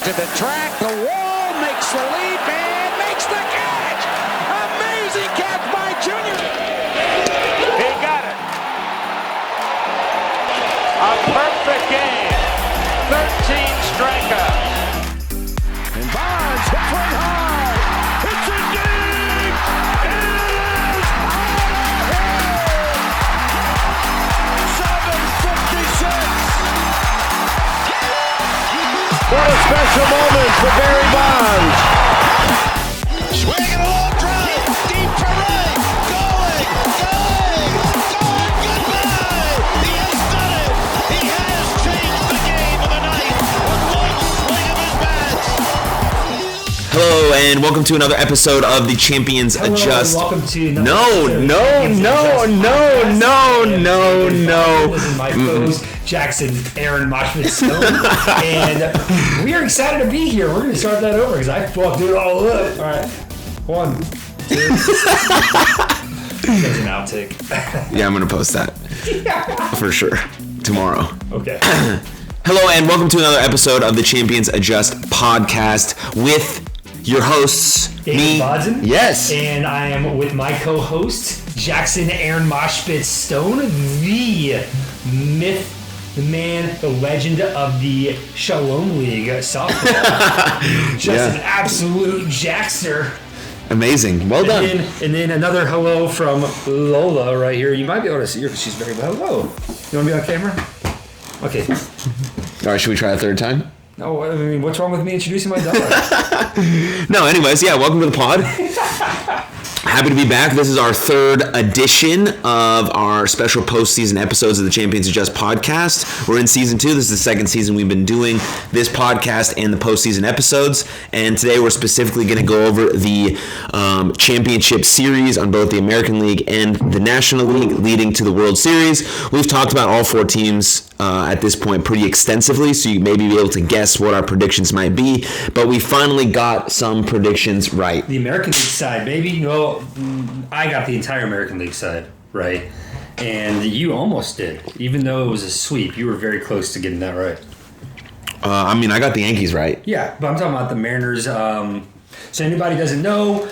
to the track, the wall, makes the leap, and makes the catch! Amazing catch by Junior! He got it! A perfect game! 13 strikeouts! And Bonds hits one high! It's in deep! It is out of here! 7:56! What a special moment for Barry Bonds. Swinging a long drive, deep to right, going, goodbye. He has done it. He has changed the game of the night with one swing of his bat. Hello and welcome to another episode of the Champions Adjust. Welcome to No. This is my host, Jaxon, Aaron Moshman-Stone, and we are excited to be here. We're going to start that over because I fucked it all up. All right, 1, 2. There's an outtake. Yeah, I'm going to post that for sure tomorrow. Okay. Hello and welcome to another episode of the Champions Adjust podcast with your hosts, me, Bodzin. Yes, and I am with my co-host, Jaxon, Aaron Moshman-Stone, the myth, the man, the legend of the Shalom League softball. Just an absolute jackster. Amazing. Well done. And then another hello from Lola right here. You might be able to see her because she's very hello. You want to be on camera? Okay. All right, should we try a third time? No, I mean, what's wrong with me introducing my daughter? No, anyways, yeah, welcome to the pod. Happy to be back. This is our third edition of our special postseason episodes of the Champions Adjust podcast. We're in season 2. This is the second season we've been doing this podcast and the postseason episodes. And today we're specifically going to go over the championship series on both the American League and the National League leading to the World Series. We've talked about all 4 teams at this point pretty extensively, so you may be able to guess what our predictions might be. But we finally got some predictions right. The American League side, baby. Well, I got the entire American League side right, and you almost did. Even though it was a sweep, you were very close to getting that right. I mean, I got the Yankees right. Yeah, but I'm talking about the Mariners. So anybody doesn't know,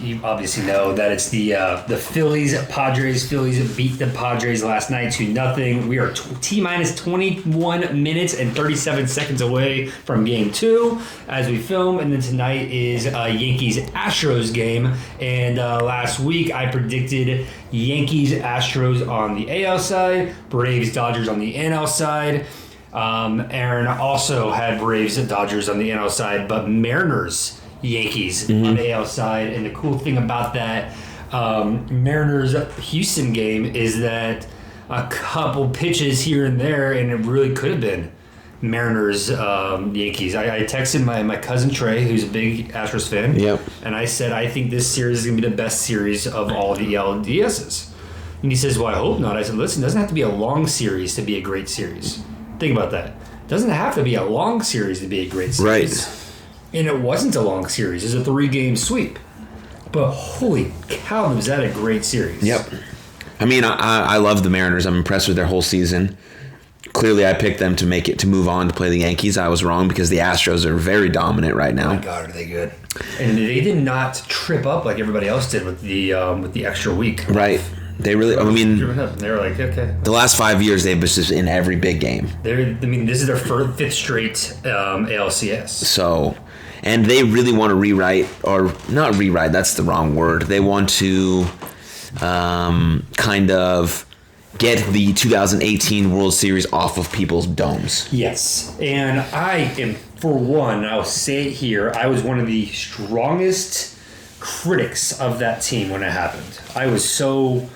you obviously know that it's the Phillies, Padres. Phillies beat the Padres last night 2-0. We are T-minus 21 minutes and 37 seconds away from Game 2 as we film. And then tonight is Yankees-Astros game. And last week I predicted Yankees-Astros on the AL side, Braves-Dodgers on the NL side. Aaron also had Braves and Dodgers on the NL side, but Mariners, Yankees on the AL side. And the cool thing about that Mariners-Houston game is that a couple pitches here and there, and it really could have been Mariners, Yankees. I texted my cousin Trey, who's a big Astros fan, and I said, I think this series is going to be the best series of all the LDSs. And he says, well, I hope not. I said, listen, it doesn't have to be a long series to be a great series. Think about that. It doesn't have to be a long series to be a great series. Right. And it wasn't a long series. It was a 3-game sweep. But holy cow, was that a great series. Yep. I mean, I love the Mariners. I'm impressed with their whole season. Clearly, I picked them to move on to play the Yankees. I was wrong because the Astros are very dominant right now. Oh my God, are they good? And they did not trip up like everybody else did with the extra week. Right. They really, I mean, they were like, okay. The last 5 years, they've been just in every big game. This is their 5th straight ALCS. So, and they really want to not rewrite, that's the wrong word. They want to kind of get the 2018 World Series off of people's domes. Yes, and I am, for one, I'll say it here, I was one of the strongest critics of that team when it happened. I was so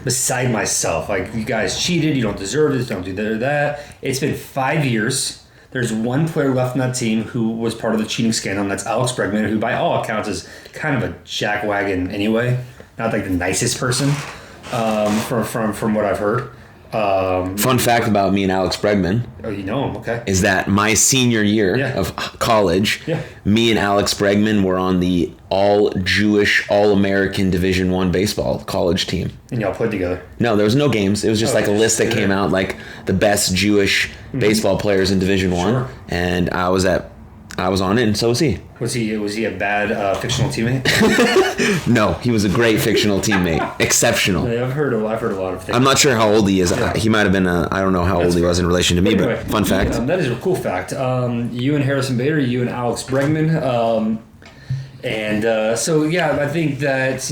beside myself. Like, you guys cheated, you don't deserve this, don't do that or that. It's been 5 years. There's one player left in that team who was part of the cheating scandal, and that's Alex Bregman, who by all accounts is kind of a jackwagon anyway. Not like the nicest person, from what I've heard. Fun fact about me and Alex Bregman. Oh, you know him, okay. Is that my senior year of college, me and Alex Bregman were on the all-Jewish, all-American Division I baseball college team. And y'all played together? No, there was no games. It was just like a list that came out, like the best Jewish baseball players in Division I. Sure. And I was on it, and so was he. Was he a bad fictional teammate? No, he was a great fictional teammate. Exceptional. Yeah, I've heard a lot of things. I'm not sure how old he is. Yeah. He might have been I don't know how old he was in relation to me, anyway, but fun fact. That is a cool fact. You and Harrison Bader, you and Alex Bregman. I think that,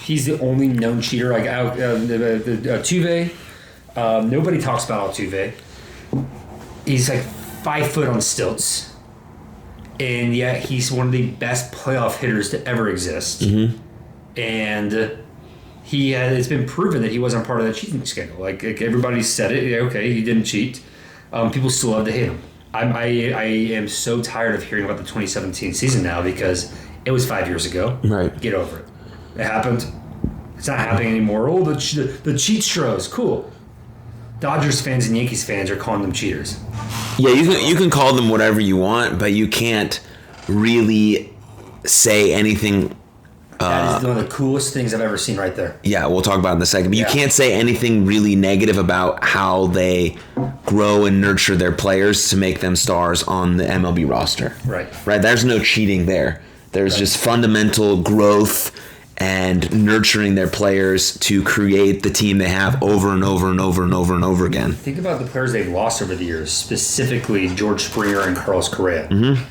he's the only known cheater. Like Altuve. Nobody talks about Altuve. He's like 5 foot on stilts. And yet he's one of the best playoff hitters to ever exist. Mm-hmm. And it's been proven that he wasn't part of that cheating scandal. Like everybody said it. Okay, he didn't cheat. People still love to hate him. I am so tired of hearing about the 2017 season now because it was 5 years ago. Right. Get over it. It happened. It's not happening anymore. Oh, the cheat stros. Cool. Dodgers fans and Yankees fans are calling them cheaters. Yeah, you can call them whatever you want, but you can't really say anything. That is one of the coolest things I've ever seen right there. Yeah, we'll talk about it in a second. But you can't say anything really negative about how they grow and nurture their players to make them stars on the MLB roster. Right. There's no cheating there. There's just fundamental growth and nurturing their players to create the team they have over and over and over and over and over again. Think about the players they've lost over the years, specifically George Springer and Carlos Correa. Mm-hmm.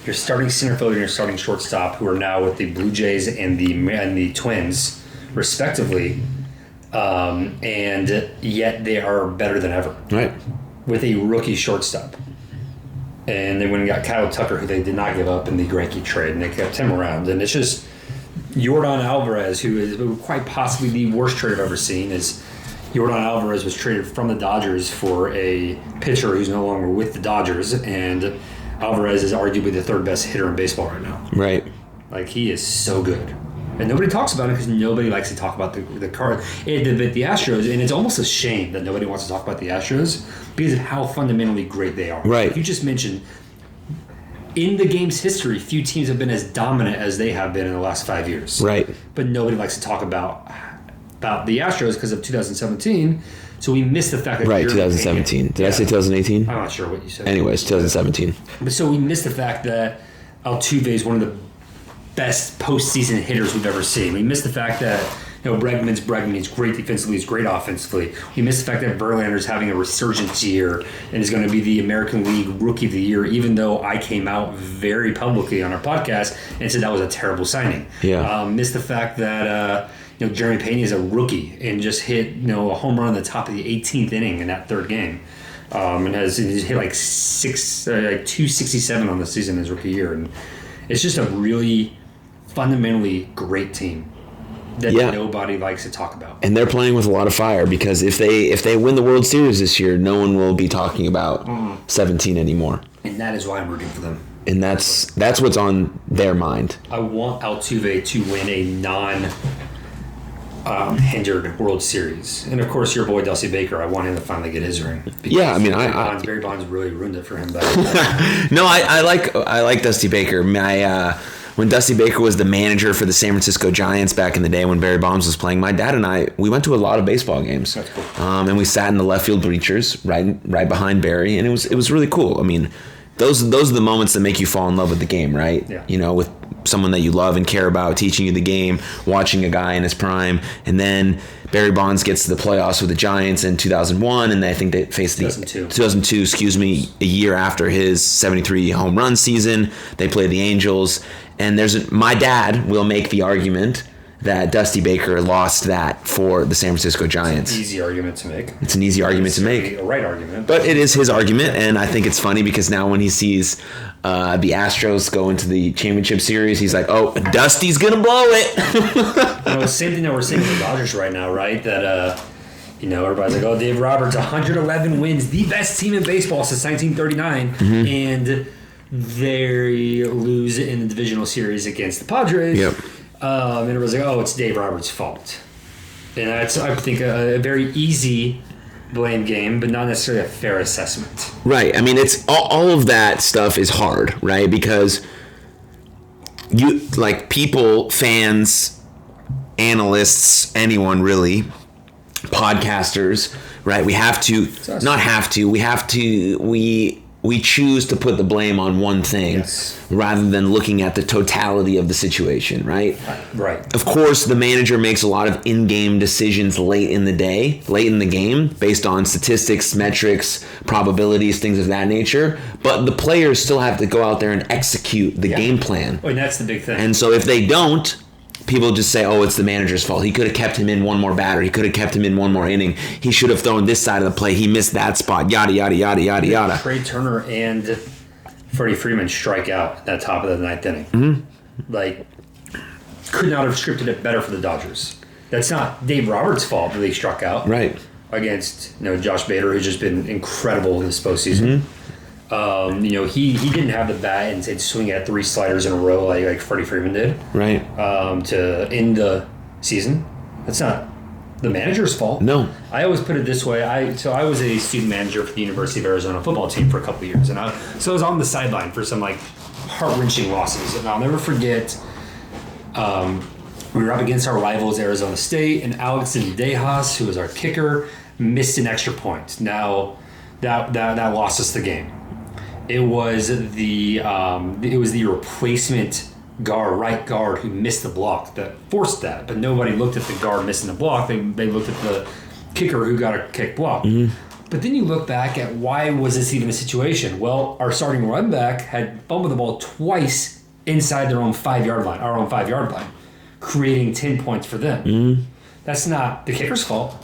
Your starting center fielder and your starting shortstop, who are now with the Blue Jays and the Twins, respectively, and yet they are better than ever. Right. With a rookie shortstop. And they went and got Kyle Tucker, who they did not give up in the Greinke trade, and they kept him around. And it's just Yordan Alvarez, who is quite possibly the worst trade I've ever seen, is Yordan Alvarez was traded from the Dodgers for a pitcher who's no longer with the Dodgers, and Alvarez is arguably the third best hitter in baseball right now. Right. Like, he is so good. And nobody talks about it because nobody likes to talk about the Astros, and it's almost a shame that nobody wants to talk about the Astros because of how fundamentally great they are. Right. Like you just mentioned, in the game's history, few teams have been as dominant as they have been in the last 5 years. Right. But nobody likes to talk about the Astros because of 2017. So we missed the fact that 2017. Did I say 2018? I'm not sure what you said. Anyways, 2017. But so we missed the fact that Altuve is one of the best postseason hitters we've ever seen. We missed the fact that Bregman's great defensively, he's great offensively. We missed the fact that Verlander's having a resurgence year and is going to be the American League Rookie of the Year, even though I came out very publicly on our podcast and said that was a terrible signing. Yeah. Missed the fact that Jeremy Pena is a rookie and just hit a home run on the top of the 18th inning in that third game, and he's hit like 267 on the season in his rookie year, and it's just a really fundamentally great team that nobody likes to talk about. And they're playing with a lot of fire because if they win the World Series this year, no one will be talking about 17 anymore. And that is why I'm rooting for them. And that's what's on their mind. I want Altuve to win a hindered World Series. And of course, your boy Dusty Baker, I want him to finally get his ring. Yeah, I mean, Barry Bonds really ruined it for him. No, I like Dusty Baker. When Dusty Baker was the manager for the San Francisco Giants back in the day when Barry Bonds was playing, my dad and we went to a lot of baseball games. That's cool. And we sat in the left field bleachers right behind Barry, and it was really cool. I mean, those are the moments that make you fall in love with the game, right? Yeah. With someone that you love and care about teaching you the game, watching a guy in his prime, and then Barry Bonds gets to the playoffs with the Giants in 2001, and I think they faced 2002, a year after his 73 home run season. They played the Angels, and my dad will make the argument that Dusty Baker lost that for the San Francisco Giants. It's an easy argument to make. It's an easy argument to make. A right argument. But it is his argument, and I think it's funny because now when he sees the Astros go into the championship series, he's like, oh, Dusty's going to blow it. The same thing that we're seeing with the Dodgers right now, right? That, everybody's like, oh, Dave Roberts, 111 wins, the best team in baseball since 1939. Mm-hmm. And they lose in the divisional series against the Padres. Yep. And everybody's like, oh, it's Dave Roberts' fault. And that's, I think, a very easy blame game, but not necessarily a fair assessment. Right. I mean, it's all of that stuff is hard, right? Because you like people, fans, analysts, anyone really, podcasters, right? We choose to put the blame on one thing rather than looking at the totality of the situation, right? Right. Of course, the manager makes a lot of in-game decisions late in the game, based on statistics, metrics, probabilities, things of that nature. But the players still have to go out there and execute the game plan. And that's the big thing. And so if they don't, people just say, oh, it's the manager's fault. He could have kept him in one more batter. He could have kept him in one more inning. He should have thrown this side of the play. He missed that spot. Yada, yada, yada, yada, yada. Trey Turner and Freddie Freeman strike out at the top of the ninth inning. Mm-hmm. Like, could not have scripted it better for the Dodgers. That's not Dave Roberts' fault that they struck out. Right. Against Josh Bader, who's just been incredible this postseason. Mm-hmm. He didn't have the bat and swing at 3 sliders in a row like Freddie Freeman did. Right. To end the season. That's not the manager's fault. No. I always put it this way. I was a student manager for the University of Arizona football team for a couple of years, and I was on the sideline for some heart-wrenching losses. And I'll never forget. We were up against our rivals Arizona State, and Alex Dejas, who was our kicker, missed an extra point. Now that lost us the game. It was the replacement right guard who missed the block that forced that, but nobody looked at the guard missing the block. They looked at the kicker who got a kick block. Mm-hmm. But then you look back at why was this even a situation? Well, our starting run back had fumbled the ball twice inside their own 5-yard line, our own 5-yard line, creating 10 points for them. Mm-hmm. That's not the kicker's fault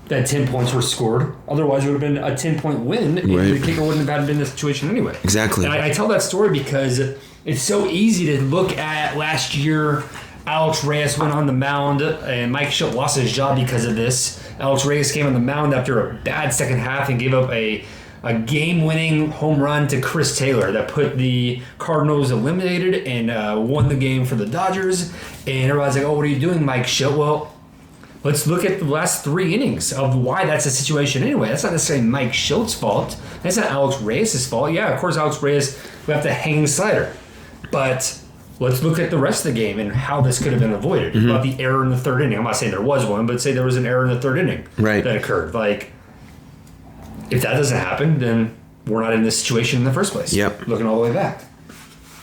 that 10 points were scored. Otherwise, it would have been a 10-point win. Right. The kicker wouldn't have been in this situation anyway. Exactly. And I tell that story because it's so easy to look at last year. Alex Reyes went on the mound, and Mike Schilt lost his job because of this. Alex Reyes came on the mound after a bad second half and gave up a game-winning home run to Chris Taylor that put the Cardinals eliminated and won the game for the Dodgers. And everybody's like, oh, what are you doing, Mike Schilt? Well, let's look at the last 3 innings of why that's a situation anyway. That's not necessarily Mike Schilt's fault. That's not Alex Reyes' fault. Yeah, of course, Alex Reyes left the hanging slider. But let's look at the rest of the game and how this could have been avoided. Mm-hmm. About the error in the 3rd inning. I'm not saying there was one, but say there was an error in the 3rd inning that occurred. If that doesn't happen, then we're not in this situation in the first place. Yep. Looking all the way back.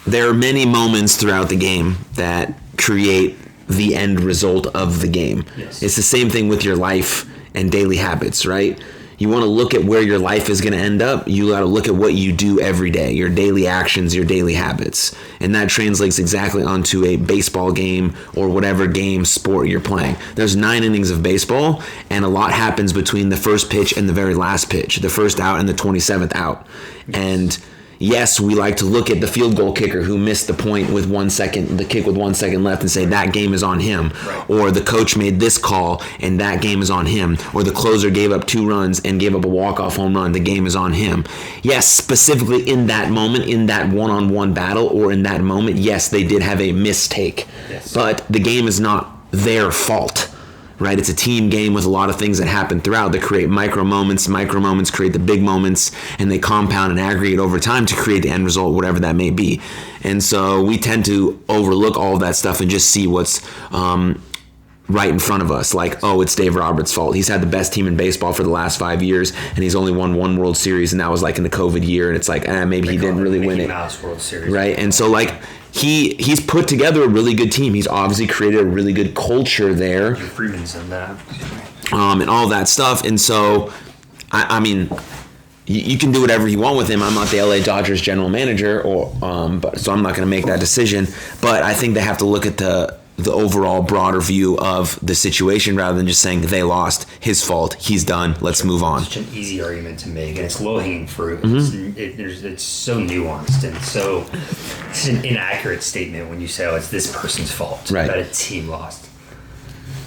There are many moments throughout the game that create the end result of the game. Yes. It's the same thing with your life and daily habits, right? You want to look at where your life is going to end up, you got to look at what you do every day, your daily actions, your daily habits. And that translates exactly onto a baseball game or whatever game, sport you're playing. There's 9 innings of baseball, and a lot happens between the first pitch and the very last pitch, the first out and the 27th out. And yes, we like to look at the field goal kicker who missed the point with 1 second, the kick with 1 second left, and say that game is on him. Right. Or the coach made this call and that game is on him. Or the closer gave up 2 runs and gave up a walk-off home run. The game is on him. Yes, specifically in that moment, in that one-on-one battle, or in that moment, yes, they did have a mistake. Yes. But the game is not their fault. Right, it's a team game with a lot of things that happen throughout that create micro moments create the big moments, and they compound and aggregate over time to create the end result, whatever that may be. And so we tend to overlook all of that stuff and just see what's right in front of us. Like, oh, it's Dave Roberts' fault. He's had the best team in baseball for the last 5 years, and he's only won 1 World Series, and that was in the COVID year, and it's maybe he didn't really win it. Mouse World Series. Right, and so He's put together a really good team. He's obviously created a really good culture there. Freeman's in that. And all that stuff. And so, I mean, you can do whatever you want with him. I'm not the LA Dodgers general manager, so I'm not going to make that decision. But I think they have to look at the overall broader view of the situation rather than just saying they lost, his fault, he's done, let's move on. It's such an easy argument to make, and it's low-hanging fruit. Mm-hmm. It's so nuanced and so it's an inaccurate statement when you say, oh, it's this person's fault that a team lost.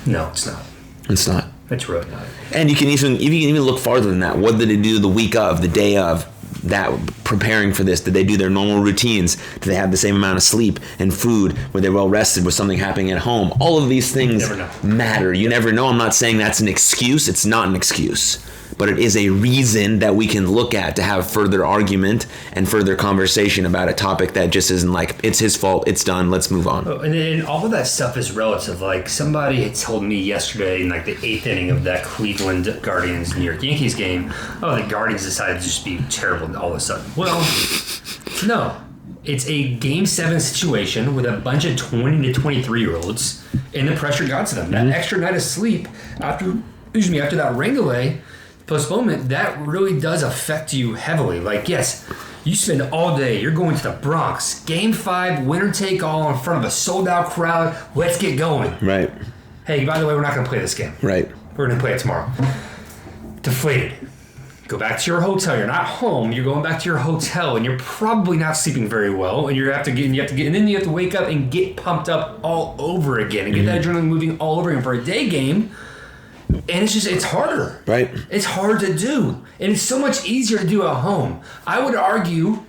No, it's not. It's not. It's really not. And you can even look farther than that. What did they do the week of, the day of, that preparing for this? Did they do their normal routines? Did they have the same amount of sleep and food? Were they well rested? Was something happening at home? All of these things matter. You never know. I'm not saying that's an excuse. It's not an excuse. but it is a reason that we can look at to have further argument and further conversation about a topic that just isn't like, it's his fault, it's done, let's move on. And all of that stuff is relative. Like, somebody had told me yesterday in like the 8th inning of that Cleveland Guardians New York Yankees game, the Guardians decided to just be terrible all of a sudden. Well, no. It's a Game 7 situation with a bunch of 20 to 23-year-olds, and the pressure got to them. That extra night of sleep after that rain delay postponement, that really does affect you heavily. Like, yes, you spend all day, you're going to the Bronx, Game 5, winner take all in front of a sold-out crowd. Let's get going. Right. Hey, by the way, we're not going to play this game. Right. We're going to play it tomorrow. Deflated. Go back to your hotel. You're not home. You're going back to your hotel, and you're probably not sleeping very well. And you have to wake up and get pumped up all over again and get that adrenaline moving all over again for a day game. And it's harder. Right. It's hard to do, and it's so much easier to do at home. I would argue,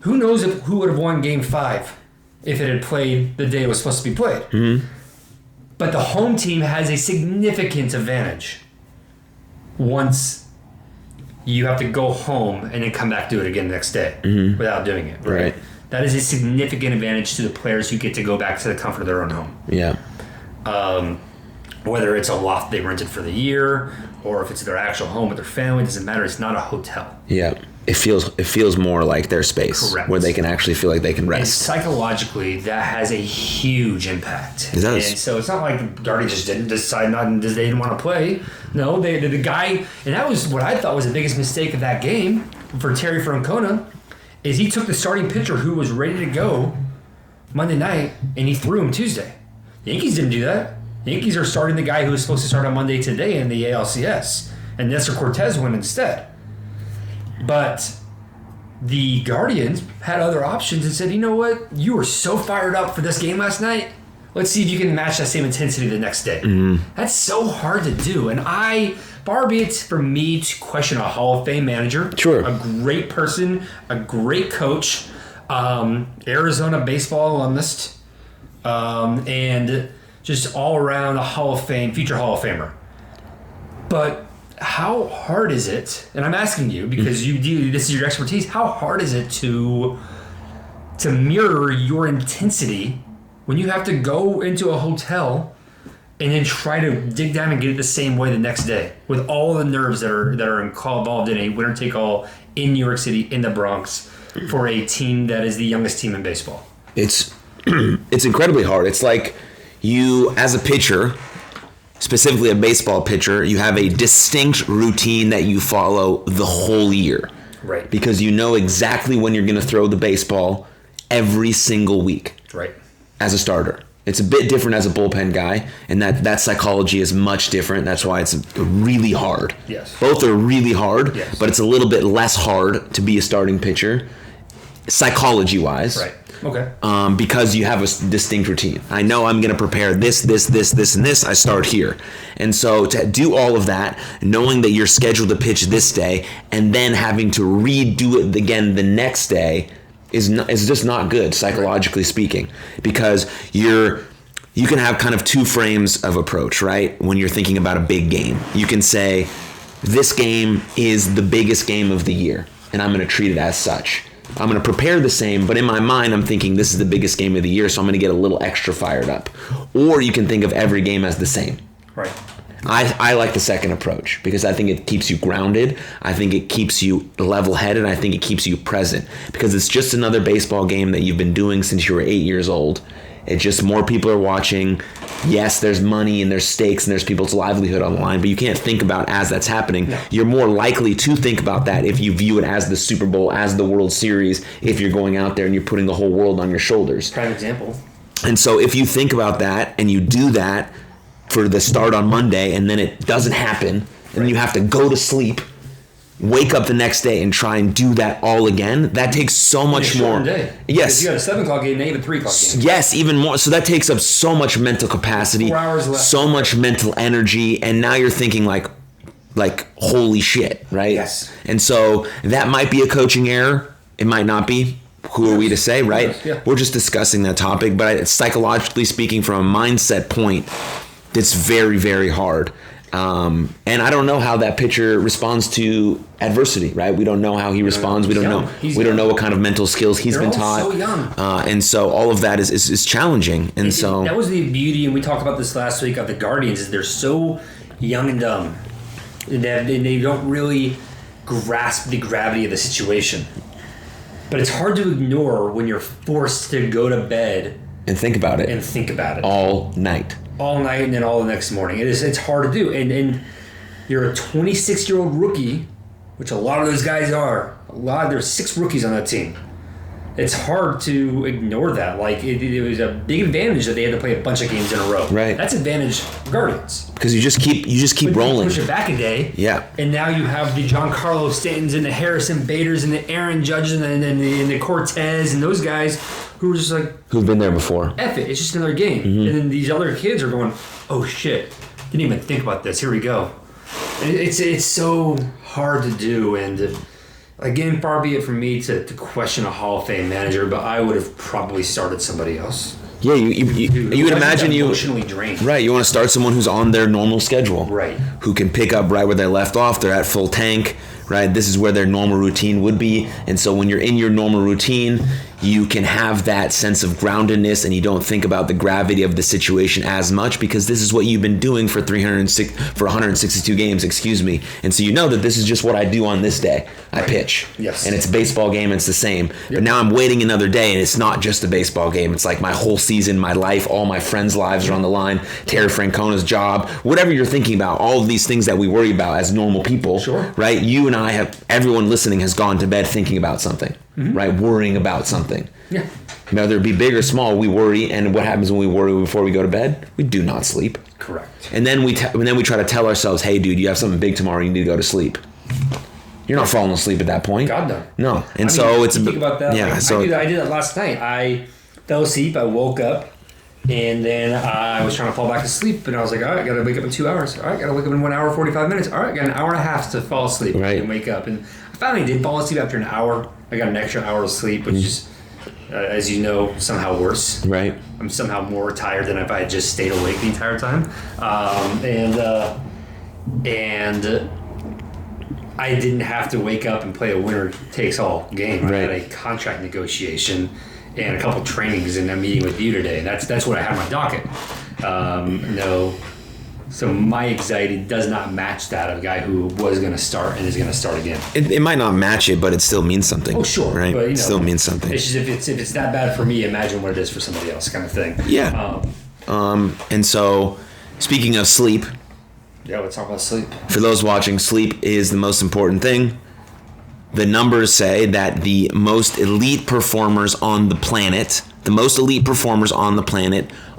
who knows who would have won Game 5 if it had played the day it was supposed to be played. Mm-hmm. But the home team has a significant advantage once you have to go home and then come back do it again the next day without doing it. Right? That is a significant advantage to the players who get to go back to the comfort of their own home. Yeah. Whether it's a loft they rented for the year or if it's their actual home with their family, it doesn't matter. It's not a hotel. Yeah. It feels more like their space. Correct. Where they can actually feel like they can rest. And psychologically, that has a huge impact. It does. And so it's not like the Guardians just didn't decide they didn't want to play. No, the guy, and that was what I thought was the biggest mistake of that game for Terry Francona, is he took the starting pitcher who was ready to go Monday night and he threw him Tuesday. The Yankees didn't do that. The Yankees are starting the guy who was supposed to start on Monday today in the ALCS, and Nestor Cortez went instead. But the Guardians had other options and said, you know what? You were so fired up for this game last night. Let's see if you can match that same intensity the next day. Mm-hmm. That's so hard to do. And far be it for me to question a Hall of Fame manager. Sure. A great person, a great coach, Arizona baseball alumnus, and just all around a Hall of Fame, future Hall of Famer. But how hard is it, and I'm asking you because this is your expertise, how hard is it to mirror your intensity when you have to go into a hotel and then try to dig down and get it the same way the next day with all the nerves that are involved in a winner-take-all in New York City, in the Bronx, for a team that is the youngest team in baseball? It's incredibly hard. It's like you, as a pitcher, specifically a baseball pitcher, you have a distinct routine that you follow the whole year. Right. Because you know exactly when you're going to throw the baseball every single week. Right. As a starter. It's a bit different as a bullpen guy, and that psychology is much different. That's why it's really hard. Yes. Both are really hard, yes, but it's a little bit less hard to be a starting pitcher, psychology-wise. Right. Okay. Because you have a distinct routine. I know I'm going to prepare this, and this. I start here. And so to do all of that, knowing that you're scheduled to pitch this day, and then having to redo it again the next day is just not good, psychologically speaking, because you can have kind of two frames of approach, right? When you're thinking about a big game, you can say, this game is the biggest game of the year, and I'm going to treat it as such. I'm going to prepare the same, but in my mind, I'm thinking this is the biggest game of the year, so I'm going to get a little extra fired up. Or you can think of every game as the same. Right. I like the second approach because I think it keeps you grounded. I think it keeps you level-headed. I think it keeps you present because it's just another baseball game that you've been doing since you were 8 years old. It's just more people are watching. Yes, there's money and there's stakes and there's people's livelihood on the line, but you can't think about as that's happening. No. You're more likely to think about that if you view it as the Super Bowl, as the World Series, if you're going out there and you're putting the whole world on your shoulders. Prime example. And so if you think about that and you do that for the start on Monday and then it doesn't happen and then you have to go to sleep, wake up the next day and try and do that all again, that takes so much more. Day. Yes. You got a 7 o'clock game and even 3 o'clock game. Yes, even more. So that takes up so much mental capacity, 4 hours left. So much mental energy, and now you're thinking like holy shit, right? Yes. And so that might be a coaching error. It might not be. Who are we to say, right? Yeah. We're just discussing that topic, but psychologically speaking, from a mindset point, It's very, very hard. And I don't know how that pitcher responds to adversity, right? We don't know how he responds. We don't know. We don't know what kind of mental skills he's been taught. So young. And so all of that is challenging. And so that was the beauty, and we talked about this last week of the Guardians, is they're so young and dumb. And they don't really grasp the gravity of the situation. But it's hard to ignore when you're forced to go to bed and think about it. All night. All night and then all the next morning. It's hard to do. And you're a 26-year-old rookie, which a lot of those guys are. There's 6 rookies on that team. It's hard to ignore that. Like, it was a big advantage that they had to play a bunch of games in a row. Right. That's advantage for Guardians. Because you just keep rolling. Push it back a day. Yeah. And now you have the Giancarlo Stantons and the Harrison Baders and the Aaron Judges and the Cortez and those guys who were just like, who've been there before. F it, it's just another game. Mm-hmm. And then these other kids are going, oh shit, didn't even think about this. Here we go. And it's so hard to do. And again, far be it from me to question a Hall of Fame manager, but I would have probably started somebody else. Yeah, you would imagine you emotionally drained. Right, you want to start someone who's on their normal schedule. Right. Who can pick up right where they left off. They're at full tank. Right, this is where their normal routine would be. And so when you're in your normal routine, you can have that sense of groundedness and you don't think about the gravity of the situation as much because this is what you've been doing for 162 games, And so you know that this is just what I do on this day. I pitch. Yes. And it's a baseball game, it's the same. Yep. But now I'm waiting another day and it's not just a baseball game. It's like my whole season, my life, all my friends' lives are on the line. Terry Francona's job, whatever you're thinking about, all of these things that we worry about as normal people. Sure. Right? You and everyone listening has gone to bed thinking about something, right? Worrying about something. Yeah. Whether it be big or small, we worry. And what happens when we worry before we go to bed? We do not sleep. Correct. And then we try to tell ourselves, hey, dude, you have something big tomorrow. You need to go to sleep. You're not falling asleep at that point. God, no. No. And so it's... Think about that. Yeah. Like, so I did that last night. I fell asleep. I woke up. And then I was trying to fall back to sleep, and I was like, all right, I got to wake up in 2 hours. All right, got to wake up in 1 hour, 45 minutes. All right, got an hour and a half to fall asleep and wake up. And I finally did fall asleep after an hour. I got an extra hour of sleep, which is, as you know, somehow worse. Right. I'm somehow more tired than if I had just stayed awake the entire time. And I didn't have to wake up and play a winner-takes-all game. Right. I had a contract negotiation and a couple trainings and a meeting with you today. That's what I had on my docket. So my anxiety does not match that of a guy who was going to start and is going to start again. It might not match it, but it still means something. Oh, sure. Right? But, it still means something. It's just if it's that bad for me, imagine what it is for somebody else kind of thing. Yeah. And so, speaking of sleep... Yeah, let's talk about sleep. For those watching, sleep is the most important thing. The numbers say that the most elite performers on the planet,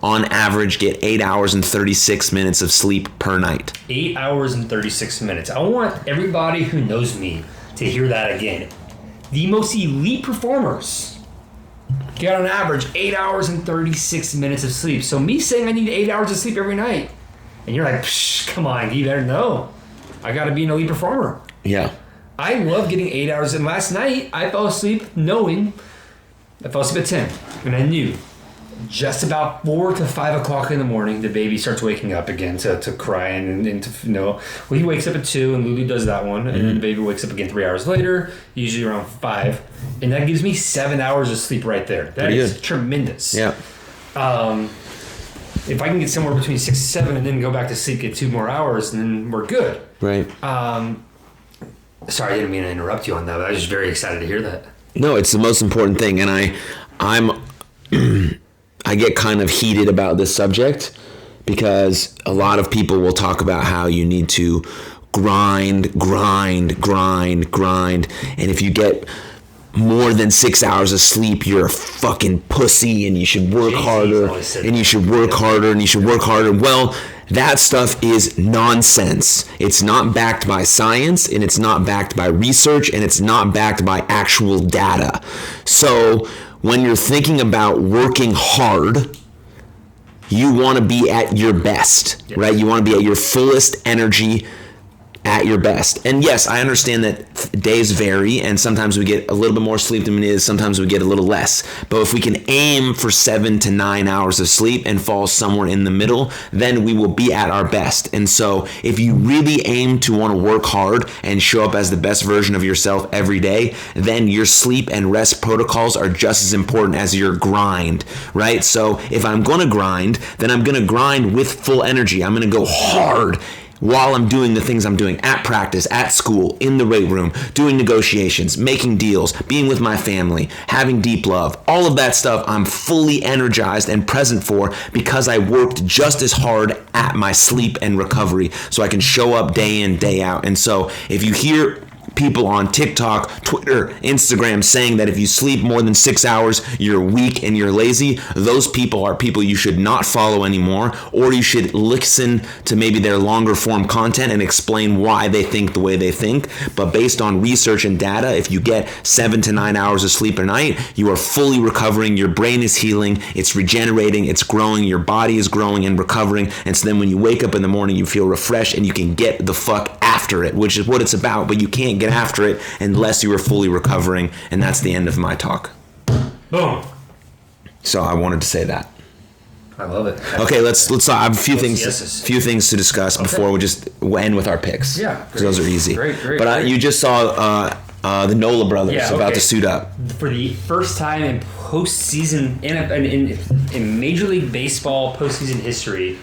on average get 8 hours and 36 minutes of sleep per night. 8 hours and 36 minutes. I want everybody who knows me to hear that again. The most elite performers get on average 8 hours and 36 minutes of sleep. So me saying I need 8 hours of sleep every night, and you're like, come on, you better know. I got to be an elite performer. Yeah. I love getting 8 hours. And last night, I fell asleep at 10. And I knew just about 4 to 5 o'clock in the morning, the baby starts waking up again to cry. And to he wakes up at 2, and Lulu does that one. And then the baby wakes up again 3 hours later, usually around 5. And that gives me 7 hours of sleep right there. That is tremendous. Yeah. If I can get somewhere between 6 and 7 and then go back to sleep, get 2 more hours, then we're good. Right. Sorry, I didn't mean to interrupt you on that, but I was just very excited to hear that. No, it's the most important thing, and I get kind of heated about this subject because a lot of people will talk about how you need to grind, and if you get more than 6 hours of sleep, you're a fucking pussy, and you should work harder, and you should work harder, and you should work harder. Well, that stuff is nonsense. It's not backed by science, and it's not backed by research, and it's not backed by actual data. So when you're thinking about working hard, you want to be at your best, right? You want to be at your fullest energy at your best. And yes, I understand that days vary, and sometimes we get a little bit more sleep than it is, sometimes we get a little less. But if we can aim for 7 to 9 hours of sleep and fall somewhere in the middle, then we will be at our best. And so if you really aim to want to work hard and show up as the best version of yourself every day, then your sleep and rest protocols are just as important as your grind, right? So if I'm going to grind, then I'm going to grind with full energy. I'm going to go hard while I'm doing the things I'm doing at practice, at school, in the weight room, doing negotiations, making deals, being with my family, having deep love. All of that stuff I'm fully energized and present for because I worked just as hard at my sleep and recovery so I can show up day in, day out. And so if you hear people on TikTok, Twitter, Instagram saying that if you sleep more than 6 hours, you're weak and you're lazy, those people are people you should not follow anymore, or you should listen to maybe their longer form content and explain why they think the way they think. But based on research and data, if you get 7 to 9 hours of sleep a night, you are fully recovering, your brain is healing, it's regenerating, it's growing, your body is growing and recovering, and so then when you wake up in the morning, you feel refreshed and you can get the fuck after it, which is what it's about, but you can't get after it unless you are fully recovering, and that's the end of my talk. Boom. So I wanted to say that. I love it. Okay, let's I have a few things to discuss before we just end with our picks. Yeah, because those are easy. Great. But you just saw the Nola brothers about to suit up for the first time in postseason in Major League Baseball postseason history.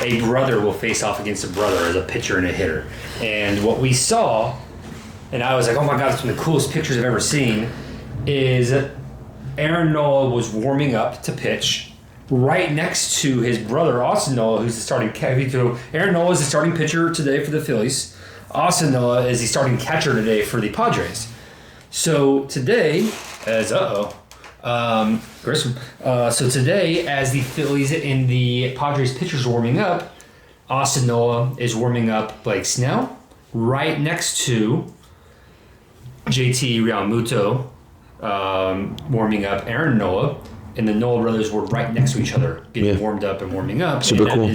A brother will face off against a brother as a pitcher and a hitter. And what we saw, and I was like, oh my God, it's one of the coolest pictures I've ever seen, is Aaron Nola was warming up to pitch right next to his brother, Austin Nola, who's the starting catcher. So Aaron Nola is the starting pitcher today for the Phillies. Austin Nola is the starting catcher today for the Padres. So today, so today, as the Phillies and the Padres pitchers are warming up, Austin Nola is warming up Blake Snell right next to JT Realmuto, warming up Aaron Nola, and the Nola brothers were right next to each other, getting warmed up and warming up. Super cool. It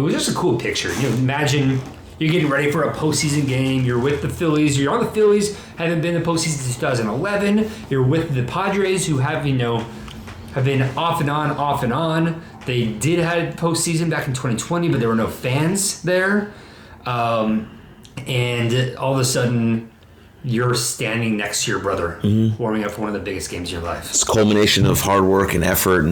was just a cool picture. Imagine you're getting ready for a postseason game. You're with the Phillies. You're on the Phillies. Haven't been in the postseason since 2011. You're with the Padres, who have been off and on. They did have postseason back in 2020, but there were no fans there. And all of a sudden, you're standing next to your brother, warming up for one of the biggest games of your life. It's a culmination of hard work and effort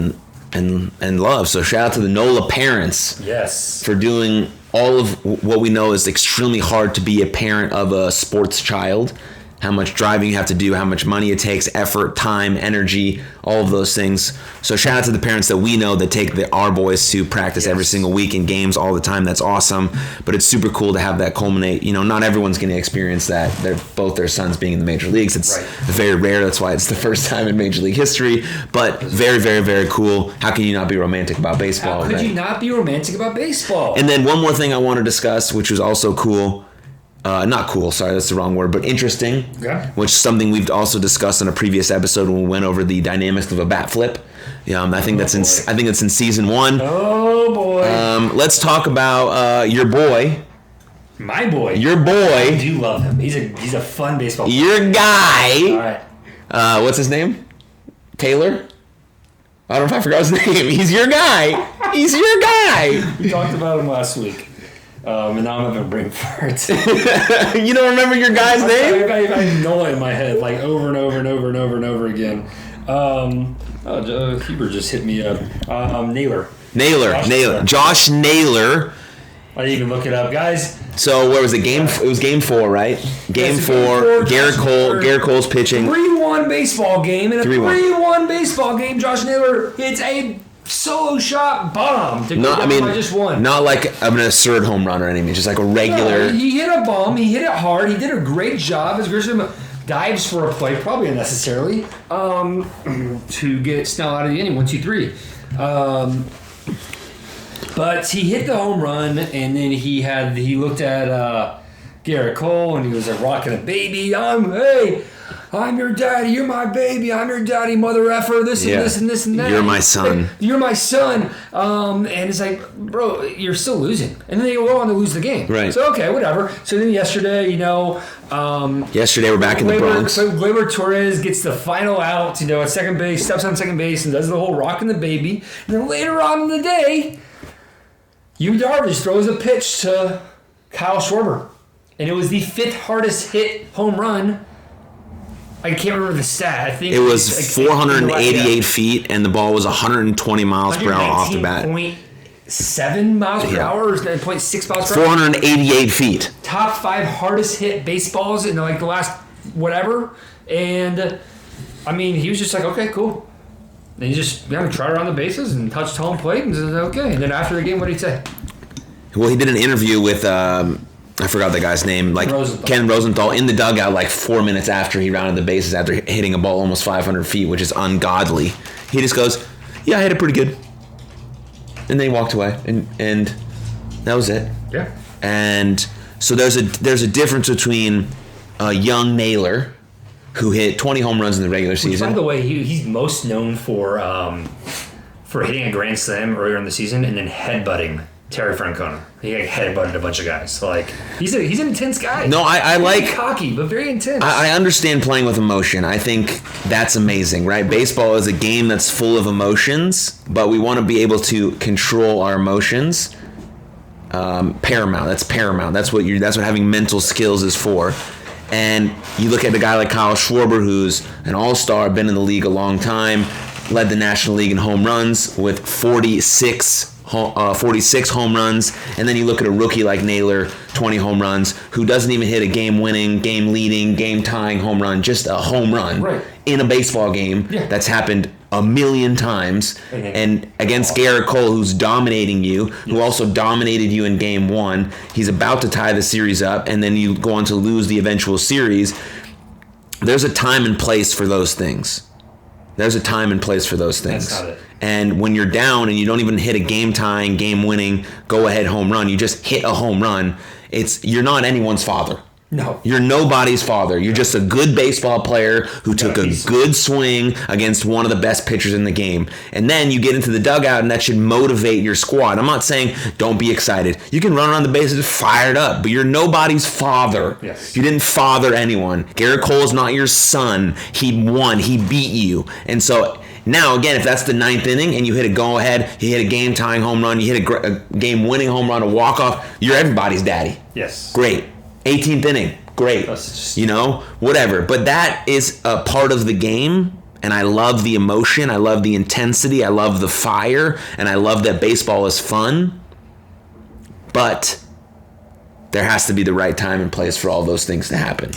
and love. So shout out to the Nola parents. Yes. For doing all of what we know is extremely hard to be a parent of a sports child. How much driving you have to do, how much money it takes, effort, time, energy, all of those things. So shout out to the parents that we know that take our boys to practice every single week in games all the time. That's awesome. But it's super cool to have that culminate. Not everyone's going to experience that. Both their sons being in the major leagues. It's very rare. That's why it's the first time in Major League history. But very, very, very cool. How can you not be romantic about baseball? How could you not be romantic about baseball? And then one more thing I want to discuss, which was also cool. Not cool, sorry, that's the wrong word, but interesting. Okay. Which is something we've also discussed on a previous episode when we went over the dynamics of a bat flip. I think that's in season 1. Oh boy. Let's talk about your boy. My boy. Your boy. I do love him. He's a fun baseball player. Your guy. All right. What's his name? Taylor? I don't know if I forgot his name. He's your guy. He's your guy. We talked about him last week. And now I'm having a brain fart. You don't remember your guy's name? I know it in my head, like over and over again. Huber just hit me up. Naylor. Josh Naylor. I didn't even look it up, guys. So what was it? It was game 4, right? Game 4. Garrett Cole's pitching. 3-1 baseball game. In a 3-1 baseball game, Josh Naylor hits a solo shot bomb. I just won. Not like an absurd home run or anything. Just like a regular. No, he hit a bomb. He hit it hard. He did a great job as Grisham dives for a play, probably unnecessarily, to get Snell out of the inning. 1, 2, 3. But he hit the home run, and then he looked at Garrett Cole, and he was like rocking a baby. Hey, I'm your daddy, you're my baby, I'm your daddy, mother effer, this and this and this and that. You're my son. Like, you're my son. And it's like, bro, you're still losing. And then they go on to lose the game. Right. So, okay, whatever. So then yesterday, yesterday we're back in the Bronx. So Gleyber Torres gets the final out, at second base, steps on second base, and does the whole rocking the baby. And then later on in the day, Yu Darvish throws a pitch to Kyle Schwarber. And it was the 5th hardest hit home run. I can't remember the stat. I think it was 488 feet, and the ball was 120 miles per hour off the bat. 119.7 miles per hour, or 0.6 miles per hour? 488 feet. Top 5 hardest hit baseballs in the last whatever. And, he was just like, okay, cool. And he just tried around the bases and touched home plate and said, okay. And then after the game, what did he say? Well, he did an interview with... I forgot the guy's name, Ken Rosenthal, in the dugout 4 minutes after he rounded the bases after hitting a ball almost 500 feet, which is ungodly. He just goes, yeah, I hit it pretty good. And then he walked away, and that was it. Yeah. And so there's a difference between a young Naylor who hit 20 home runs in the regular season. By the way, he's most known for hitting a grand slam earlier in the season and then headbutting Terry Francona. He headbutted a bunch of guys. So he's an intense guy. No, I like... He's cocky, but very intense. I understand playing with emotion. I think that's amazing, right? Baseball is a game that's full of emotions, but we want to be able to control our emotions. Paramount. That's paramount. That's what having mental skills is for. And you look at a guy like Kyle Schwarber, who's an all-star, been in the league a long time, led the National League in home runs with 46 home runs, and then you look at a rookie like Naylor, 20 home runs, who doesn't even hit a game-winning, game-leading, game-tying home run, just a home run in a baseball game that's happened a million times, and against Garrett Cole, who's dominating you, who also dominated you in game 1. He's about to tie the series up, and then you go on to lose the eventual series. There's a time and place for those things. There's a time and place for those things. That's not it. And when you're down and you don't even hit a game-tying, game-winning, go-ahead home run, you just hit a home run, you're not anyone's father. No. You're nobody's father. You're just a good baseball player who took a good swing against one of the best pitchers in the game. And then you get into the dugout, and that should motivate your squad. I'm not saying don't be excited. You can run around the bases fired up, but you're nobody's father. Yes. You didn't father anyone. Garrett Cole's not your son. He won. He beat you. And so... now, again, if that's the 9th inning and you hit a go-ahead, you hit a game-tying home run, you hit a game-winning home run, a walk-off, you're everybody's daddy. Yes. Great. 18th inning. Great. Whatever. But that is a part of the game, and I love the emotion. I love the intensity. I love the fire, and I love that baseball is fun. But there has to be the right time and place for all those things to happen.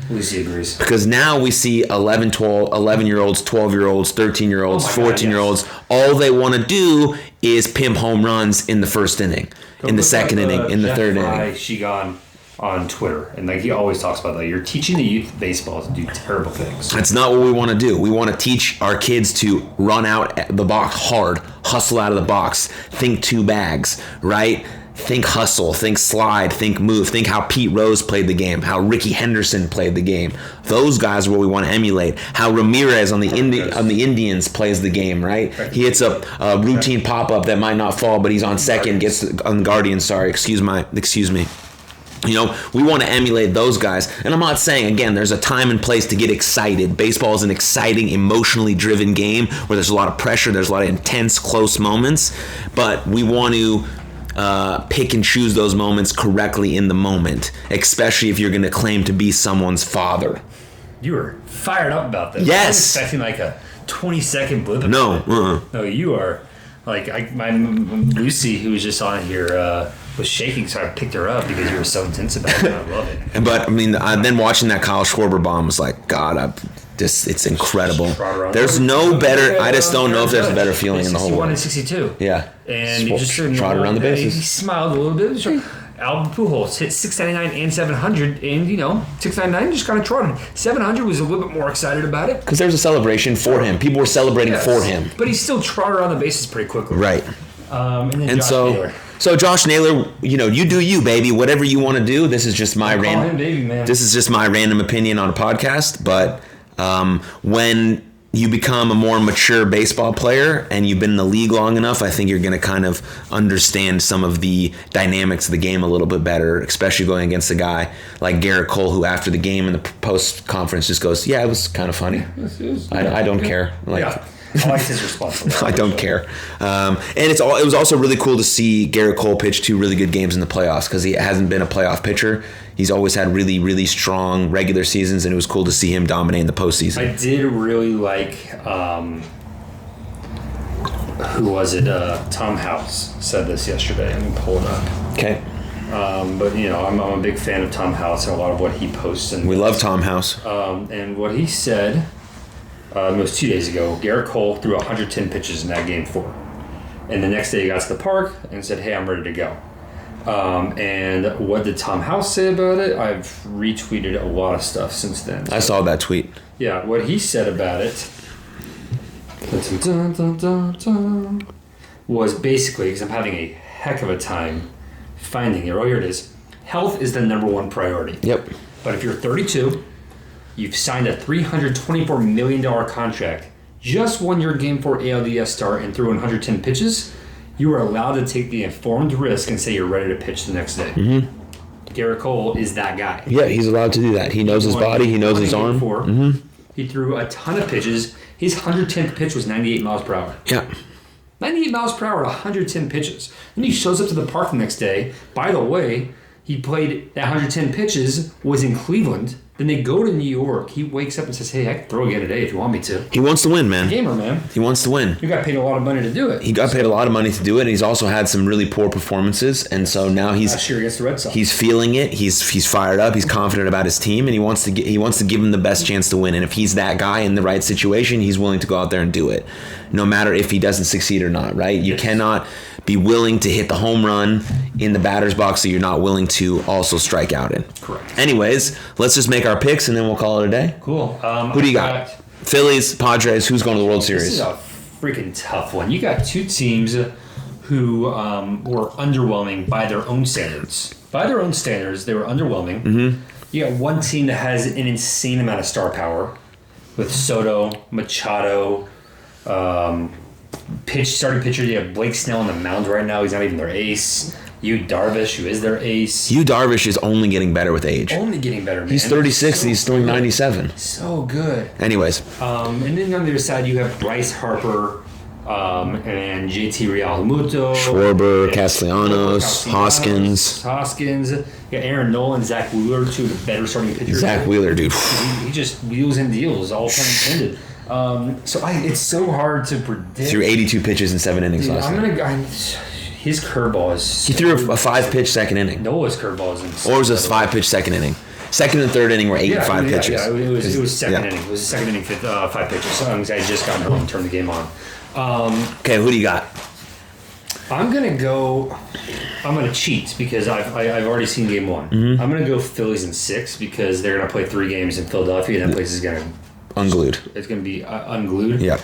Lucy agrees. Because now we see 11-year-olds, 12-year-olds, 13-year-olds, 14-year-olds. All they want to do is pimp home runs in the first inning, in the second inning, in the third inning. Shigan on Twitter, and he always talks about that. You're teaching the youth baseball to do terrible things. That's not what we want to do. We want to teach our kids to run out the box hard, hustle out of the box, think 2 bags, right? Think hustle, think slide, think move, think how Pete Rose played the game, how Ricky Henderson played the game. Those guys are what we want to emulate. How Ramirez on the Indians plays the game, right? He hits a routine pop-up that might not fall, but he's on second, gets on the Guardians, sorry, excuse me. We want to emulate those guys. And I'm not saying, again, there's a time and place to get excited. Baseball is an exciting, emotionally driven game where there's a lot of pressure, there's a lot of intense, close moments, but we want to pick and choose those moments correctly in the moment, especially if you're going to claim to be someone's father. You were fired up about this. Yes. I was expecting a 20-second blip. No. No, you are. My Lucy, who was just on here, was shaking, so I picked her up because you were so intense about it. I love it. But then watching that Kyle Schwarber bomb was like, God, it's incredible. There's no better. I just don't know if there's a better feeling in the whole world. 61 and 62. Yeah. And you just trot around the bases. He smiled a little bit. Albert Pujols hit 699 and 700, and 699 just kind of trotted. 700 was a little bit more excited about it because there's a celebration for him. People were celebrating for him, but he still trotted around the bases pretty quickly. Right. And then Josh Naylor. So Josh Naylor, you do you, baby. Whatever you want to do. This is just my random. Baby, man. This is just my random opinion on a podcast, but When you become a more mature baseball player and you've been in the league long enough, I think you're going to kind of understand some of the dynamics of the game a little bit better, especially going against a guy like Garrett Cole, who after the game in the post-conference just goes, yeah, it was kind of funny. I don't care. I like his response. I don't care. And it was also really cool to see Garrett Cole pitch 2 really good games in the playoffs because he hasn't been a playoff pitcher. He's always had really, really strong regular seasons, and it was cool to see him dominate in the postseason. I did really like, who was it? Tom House said this yesterday. I'm going to pull it up. Okay. But, I'm a big fan of Tom House and a lot of what he posts. And we love Tom House. And what he said, it was 2 days ago, Garrett Cole threw 110 pitches in that game 4. And the next day he got to the park and said, hey, I'm ready to go. And what did Tom House say about it? I've retweeted a lot of stuff since then. I saw that tweet. Yeah, what he said about it was basically, because I'm having a heck of a time finding it. Oh, here it is. Health is the number one priority. Yep. But if you're 32, you've signed a $324 million contract, just won your Game 4 ALDS start and threw 110 pitches, you are allowed to take the informed risk and say you're ready to pitch the next day. Mm-hmm. Garrett Cole is that guy. Yeah, he's allowed to do that. He knows his body. He knows his arm. Mm-hmm. He threw a ton of pitches. His 110th pitch was 98 miles per hour. Yeah. 98 miles per hour, 110 pitches. Then he shows up to the park the next day. By the way, he played that 110 pitches, was in Cleveland. Then they go to New York. He wakes up and says, hey, I can throw again today if you want me to. He wants to win, man. Gamer, man. He wants to win. You got paid a lot of money to do it. He got paid a lot of money to do it, and he's also had some really poor performances. And so now last year against the Red Sox. He's feeling it. He's fired up. He's confident about his team, and he wants to give him the best chance to win. And if he's that guy in the right situation, he's willing to go out there and do it, no matter if he doesn't succeed or not. Right? You cannot be willing to hit the home run in the batter's box that you're not willing to also strike out in. Correct. Anyways, let's just make our picks and then we'll call it a day. Cool. Who do you got? Phillies, Padres. Who's going to the World Series? This is a freaking tough one. You got two teams who were underwhelming by their own standards. By their own standards, they were underwhelming. Mm-hmm. You got one team that has an insane amount of star power with Soto, Machado, starting pitcher. You have Blake Snell on the mound right now. He's not even their ace. Darvish, who is their ace. Darvish is only getting better with age. Only getting better, man. He's 36 and he's throwing 97. So good. Anyways. And then on the other side, you have Bryce Harper and JT Realmuto. Schwarber, Castellanos, Hoskins. You got Aaron Nola, Zach Wheeler, two of the better starting pitchers. Zach Wheeler, dude. He just wheels and deals, all pun intended. It's so hard to predict. Threw 82 pitches in 7 innings last night. His curveball is... He threw a 5-pitch second inning. Noah's curveball is insane. Or was this 5-pitch second inning? Second and third inning were 8 and 5 pitches. Yeah, it was second inning. It was second inning, 5 pitches. I just got home and turned the game on. Okay, who do you got? I'm going to cheat because I've already seen game 1. Mm-hmm. I'm going to go Phillies in 6 because they're going to play 3 games in Philadelphia and that place is going to... Unglued. It's going to be unglued. Yeah.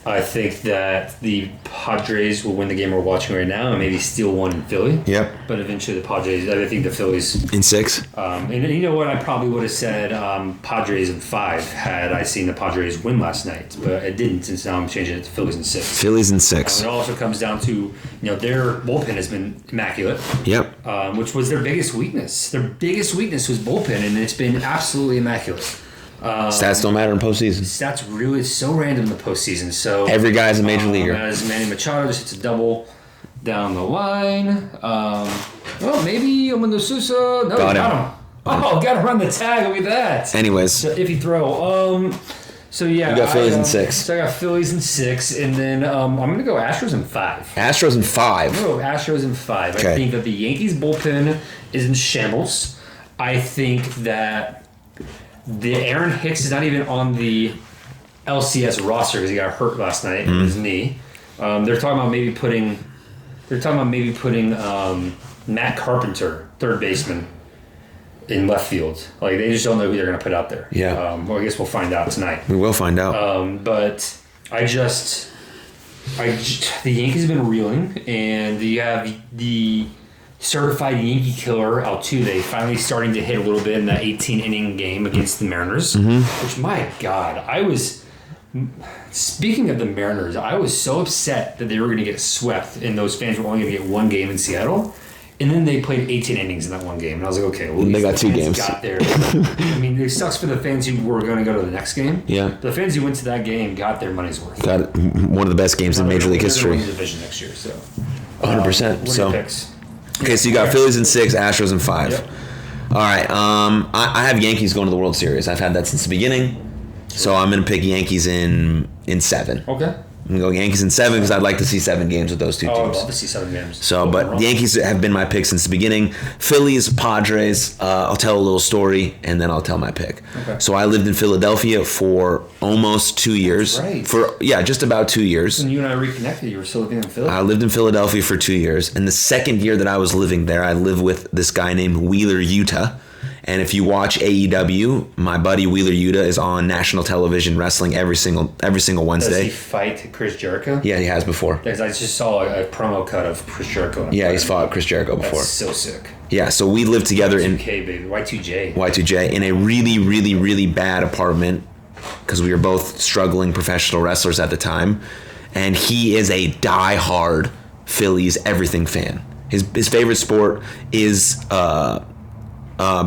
I think that the Padres will win the game we're watching right now and maybe steal one in Philly. Yep. But eventually the Padres, I think the Phillies... In 6? And you know what? I probably would have said Padres in 5 had I seen the Padres win last night. But I didn't, since now I'm changing it to Phillies in 6. Phillies in 6. It also comes down to, their bullpen has been immaculate. Yep. Which was their biggest weakness. Their biggest weakness was bullpen, and it's been absolutely immaculate. Stats don't matter in postseason. Stats really so random in the postseason. So every guy's a major leaguer. As Manny Machado just hits a double down the line. Maybe Omando Sousa. No, got him. Oh, got to run the tag. Look at that. Anyways, so if you throw, you got Phillies in 6. So I got Phillies in 6, and then I'm gonna go Astros in 5. Astros in 5. I'm gonna go Astros in 5. Okay. I think that the Yankees bullpen is in shambles. I think that the Aaron Hicks is not even on the LCS roster because he got hurt last night in his knee. They're talking about maybe putting Matt Carpenter, third baseman, in left field. Like they just don't know who they're going to put out there. Yeah. I guess we'll find out tonight. We will find out. But the Yankees have been reeling, and you have the certified Yankee killer Altuve finally starting to hit a little bit in that 18-inning game against the Mariners. Which, my God, speaking of the Mariners, I was so upset that they were going to get swept and those fans were only going to get one game in Seattle. And then they played 18 innings in that one game. And I was like, okay, well, they got two games. Got there. I mean, it sucks for the fans who were going to go to the next game. Yeah. The fans who went to that game got their money's worth. Got one of the best games in Major League history. They're going to win the division next year, so. 100%. What are So, your picks? okay, so you got Phillies in 6, Astros in 5. Yep. All right. I have Yankees going to the World Series. I've had that since the beginning. So I'm going to pick Yankees in 7. Okay. I'm going to go Yankees in 7 because I'd like to see 7 games with those two I'd teams. love to see 7 games. So, but the Yankees have been my pick since the beginning. Phillies, Padres. I'll tell a little story and then I'll tell my pick. Okay. So I lived in Philadelphia for almost 2 years. Right. Just about 2 years. When you and I reconnected, you were still living in Philly? I lived in Philadelphia for 2 years, and the second year that I was living there, I lived with this guy named Wheeler Yuta. And if you watch AEW, my buddy Wheeler Yuta is on national television wrestling every single Wednesday. Does he fight Chris Jericho? Yeah, he has before. Because I just saw a promo cut of Chris Jericho. Yeah, he's fought Chris Jericho before. That's so sick. Yeah, so we lived together in Y2K, baby. Y2J. Y2J in a really, really, really bad apartment because we were both struggling professional wrestlers at the time. And he is a die-hard Phillies everything fan. His favorite sport is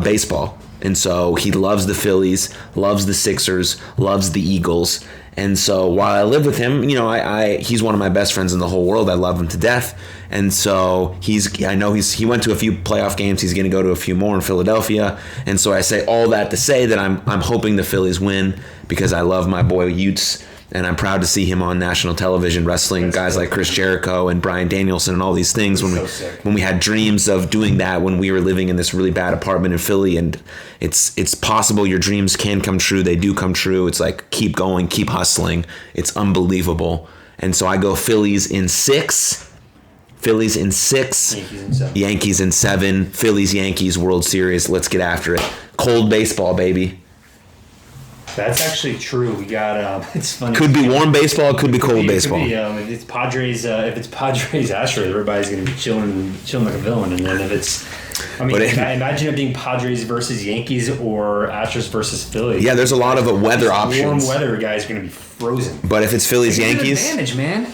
baseball. And so he loves the Phillies, loves the Sixers, loves the Eagles. And so while I live with him, he's one of my best friends in the whole world. I love him to death. And so he went to a few playoff games. He's going to go to a few more in Philadelphia. And so I say all that to say that I'm hoping the Phillies win because I love my boy Utes. And I'm proud to see him on national television wrestling guys like Chris Jericho and Bryan Danielson and all these things when we had dreams of doing that when we were living in this really bad apartment in Philly. And it's possible your dreams can come true. They do come true. It's like keep going, keep hustling. It's unbelievable. And so I go Phillies in 6. Phillies in 6. Yankees in 7. Phillies, Yankees, World Series. Let's get after it. Cold baseball, baby. That's actually true. We got it's funny. Could be warm baseball. Could be cold baseball. If it's Padres, Astros, everybody's gonna be chilling like a villain. And then if it's, imagine it being Padres versus Yankees or Astros versus Phillies. Yeah, there's a lot of weather options. Warm weather guys are gonna be frozen. But if it's Phillies, Yankees, advantage, man.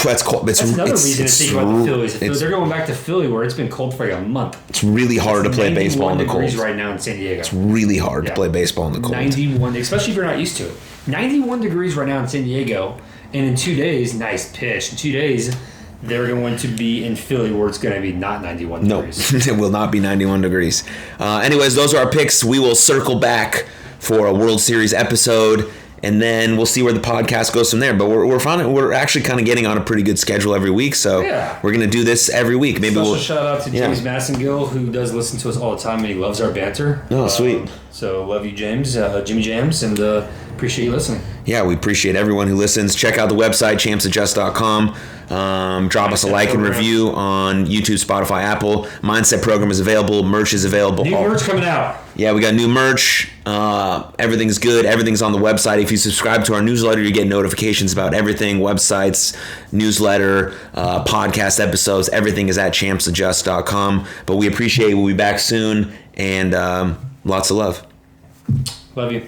That's cold. That's another reason to think about the Phillies. They're going back to Philly where it's been cold for like a month. It's really hard to play baseball in the cold. 91 degrees right now in San Diego. It's really hard to play baseball in the cold. 91, especially if you're not used to it. 91 degrees right now in San Diego, and in 2 days, nice pitch. In 2 days, they're going to be in Philly where it's going to be not 91 degrees. No, it will not be 91 degrees. Anyways, those are our picks. We will circle back for a World Series episode. And then we'll see where the podcast goes from there. But we're actually kind of getting on a pretty good schedule every week. So we're going to do this every week. Maybe Special shout out to James Massengill, who does listen to us all the time, and he loves our banter. Oh, sweet. So love you, James, Jimmy Jams, and appreciate you listening. Yeah, we appreciate everyone who listens. Check out the website, champsadjust.com. Drop us a like and review on YouTube, Spotify, Apple. Mindset program is available. Merch is available. New merch coming out. Yeah, we got new merch. Everything's good. Everything's on the website. If you subscribe to our newsletter, you get notifications about everything. Websites, newsletter, podcast episodes. Everything is at champsadjust.com. But we appreciate it. We'll be back soon. And lots of love. Love you.